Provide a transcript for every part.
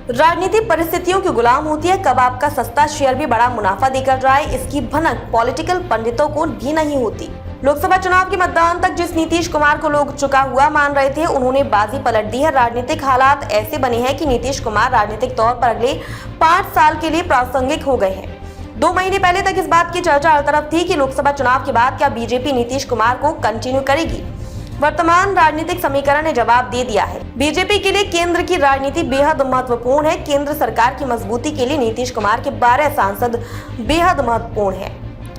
राजनीतिक परिस्थितियों की गुलाम होती है। कब आपका सस्ता शेयर भी बड़ा मुनाफा देकर जाए, इसकी भनक पॉलिटिकल पंडितों को भी नहीं होती। लोकसभा चुनाव के मतदान तक जिस नीतीश कुमार को लोग चुका हुआ मान रहे थे, उन्होंने बाजी पलट दी है। राजनीतिक हालात ऐसे बने हैं कि नीतीश कुमार राजनीतिक तौर पर अगले 5 साल के लिए प्रासंगिक हो गए हैं। 2 महीने पहले तक इस बात की चर्चा हर तरफ थी कि लोकसभा चुनाव के बाद क्या बीजेपी नीतीश कुमार को कंटिन्यू करेगी। वर्तमान राजनीतिक समीकरण ने जवाब दे दिया है। बीजेपी के लिए केंद्र की राजनीति बेहद महत्वपूर्ण है। केंद्र सरकार की मजबूती के लिए नीतीश कुमार के 12 सांसद बेहद महत्वपूर्ण है।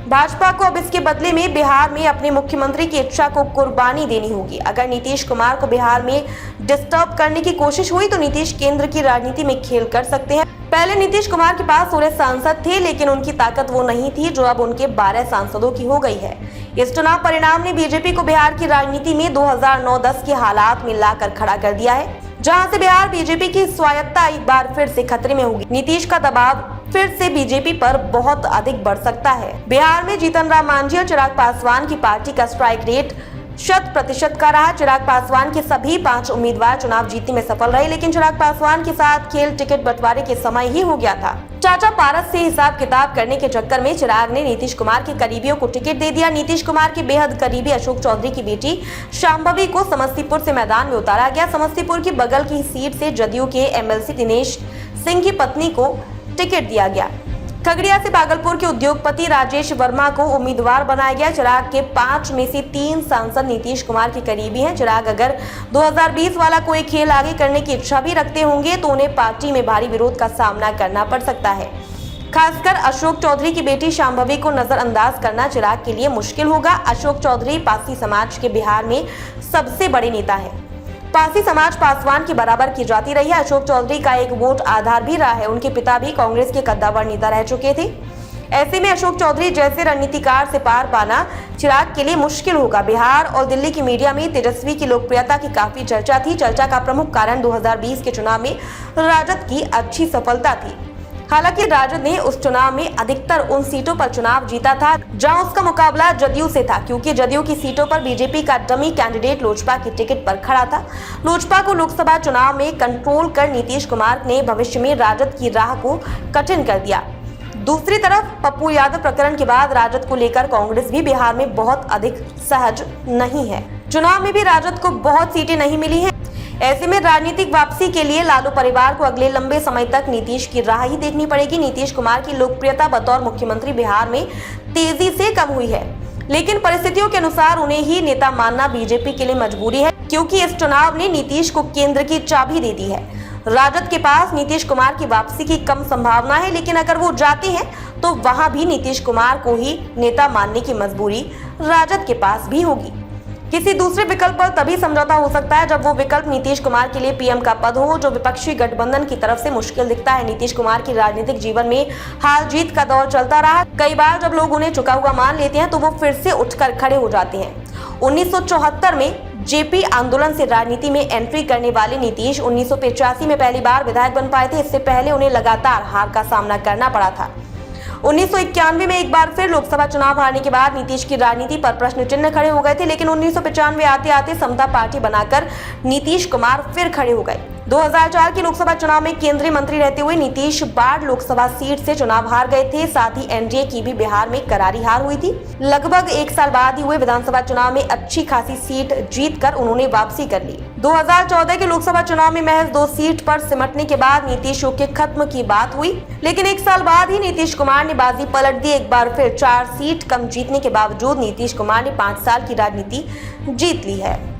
भाजपा को अब इसके बदले में बिहार में अपने मुख्यमंत्री की इच्छा को कुर्बानी देनी होगी। अगर नीतीश कुमार को बिहार में डिस्टर्ब करने की कोशिश हुई तो नीतीश केंद्र की राजनीति में खेल कर सकते हैं। पहले नीतीश कुमार के पास 16 सांसद थे, लेकिन उनकी ताकत वो नहीं थी जो अब उनके 12 सांसदों की हो गई है। इस चुनाव परिणाम ने बीजेपी को बिहार की राजनीति में 2009-10 के हालात में लाकर खड़ा कर दिया है, जहां से बिहार बीजेपी की स्वायत्तता एक बार फिर से खतरे में होगी। नीतीश का दबाव फिर से बीजेपी पर बहुत अधिक बढ़ सकता है। बिहार में जीतन राम मांझी और चिराग पासवान की पार्टी का स्ट्राइक रेट 100% का रहा। चिराग पासवान के सभी 5 उम्मीदवार चुनाव जीतने में सफल रहे, लेकिन चिराग पासवान के साथ खेल टिकट बंटवारे के समय ही हो गया था। चाचा पारस से हिसाब किताब करने के चक्कर में चिराग ने नीतीश कुमार के करीबियों को टिकट दे दिया। नीतीश कुमार के बेहद करीबी अशोक चौधरी की बेटी शांभवी को समस्तीपुर से मैदान में उतारा गया। समस्तीपुर की बगल की सीट से जदयू के एमएलसी दिनेश सिंह की पत्नी को टिकट दिया गया। खगड़िया से भागलपुर के उद्योगपति राजेश वर्मा को उम्मीदवार बनाया गया। चिराग के 5 में से 3 सांसद नीतीश कुमार के करीबी हैं। चिराग अगर 2020 वाला कोई खेल आगे करने की इच्छा भी रखते होंगे तो उन्हें पार्टी में भारी विरोध का सामना करना पड़ सकता है। खासकर अशोक चौधरी की बेटी शांभवी को नजरअंदाज करना चिराग के लिए मुश्किल होगा। अशोक चौधरी पारसी समाज के बिहार में सबसे बड़े नेता है। पारसी समाज पासवान की बराबर की जाती रही है। अशोक चौधरी का एक वोट आधार भी रहा है। उनके पिता भी कांग्रेस के कद्दावर नेता रह चुके थे। ऐसे में अशोक चौधरी जैसे रणनीतिकार से पार पाना चिराग के लिए मुश्किल होगा। बिहार और दिल्ली की मीडिया में तेजस्वी की लोकप्रियता की काफी चर्चा थी। चर्चा का प्रमुख कारण 2020 के चुनाव में राजद की अच्छी सफलता थी। हालांकि राजद ने उस चुनाव में अधिकतर उन सीटों पर चुनाव जीता था जहां उसका मुकाबला जदयू से था, क्योंकि जदयू की सीटों पर बीजेपी का डमी कैंडिडेट लोजपा की टिकट पर खड़ा था। लोजपा को लोकसभा चुनाव में कंट्रोल कर नीतीश कुमार ने भविष्य में राजद की राह को कठिन कर दिया। दूसरी तरफ पप्पू यादव प्रकरण के बाद राजद को लेकर कांग्रेस भी बिहार में बहुत अधिक सहज नहीं है। चुनाव में भी राजद को बहुत सीटें नहीं मिली हैं। ऐसे में राजनीतिक वापसी के लिए लालू परिवार को अगले लंबे समय तक नीतीश की राह ही देखनी पड़ेगी। नीतीश कुमार की लोकप्रियता बतौर मुख्यमंत्री बिहार में तेजी से कम हुई है, लेकिन परिस्थितियों के अनुसार उन्हें ही नेता मानना बीजेपी के लिए मजबूरी है, क्योंकि इस चुनाव ने नीतीश को केंद्र की चाबी दे दी है। राजद के पास नीतीश कुमार की वापसी की कम संभावना है, लेकिन अगर वो जाते हैं तो वहां भी नीतीश कुमार को ही नेता मानने की मजबूरी राजद के पास भी होगी। किसी दूसरे विकल्प पर तभी समझौता हो सकता है जब वो विकल्प नीतीश कुमार के लिए पीएम का पद हो, जो विपक्षी गठबंधन की तरफ से मुश्किल दिखता है। नीतीश कुमार की राजनीतिक जीवन में हार जीत का दौर चलता रहा। कई बार जब लोग उन्हें झुका हुआ मान लेते हैं तो वो फिर से उठकर खड़े हो जाते हैं। 1974 में जेपी आंदोलन से राजनीति में एंट्री करने वाले नीतीश 1985 में पहली बार विधायक बन पाए थे। इससे पहले उन्हें लगातार हार का सामना करना पड़ा था। 1991 में एक बार फिर लोकसभा चुनाव हारने के बाद नीतीश की राजनीति पर प्रश्न चिन्ह खड़े हो गए थे, लेकिन 1995 आते आते समता पार्टी बनाकर नीतीश कुमार फिर खड़े हो गए। 2004 के लोकसभा चुनाव में केंद्रीय मंत्री रहते हुए नीतीश बाढ़ लोकसभा सीट से चुनाव हार गए थे। साथ ही एनडीए की भी बिहार में करारी हार हुई थी। लगभग 1 साल बाद ही हुए विधानसभा चुनाव में अच्छी खासी सीट जीतकर उन्होंने वापसी कर ली। 2014 के लोकसभा चुनाव में महज 2 सीट पर सिमटने के बाद नीतीश के खत्म की बात हुई, लेकिन 1 साल बाद ही नीतीश कुमार ने बाजी पलट दी। एक बार फिर 4 सीट कम जीतने के बावजूद नीतीश कुमार ने 5 साल की राजनीति जीत ली है।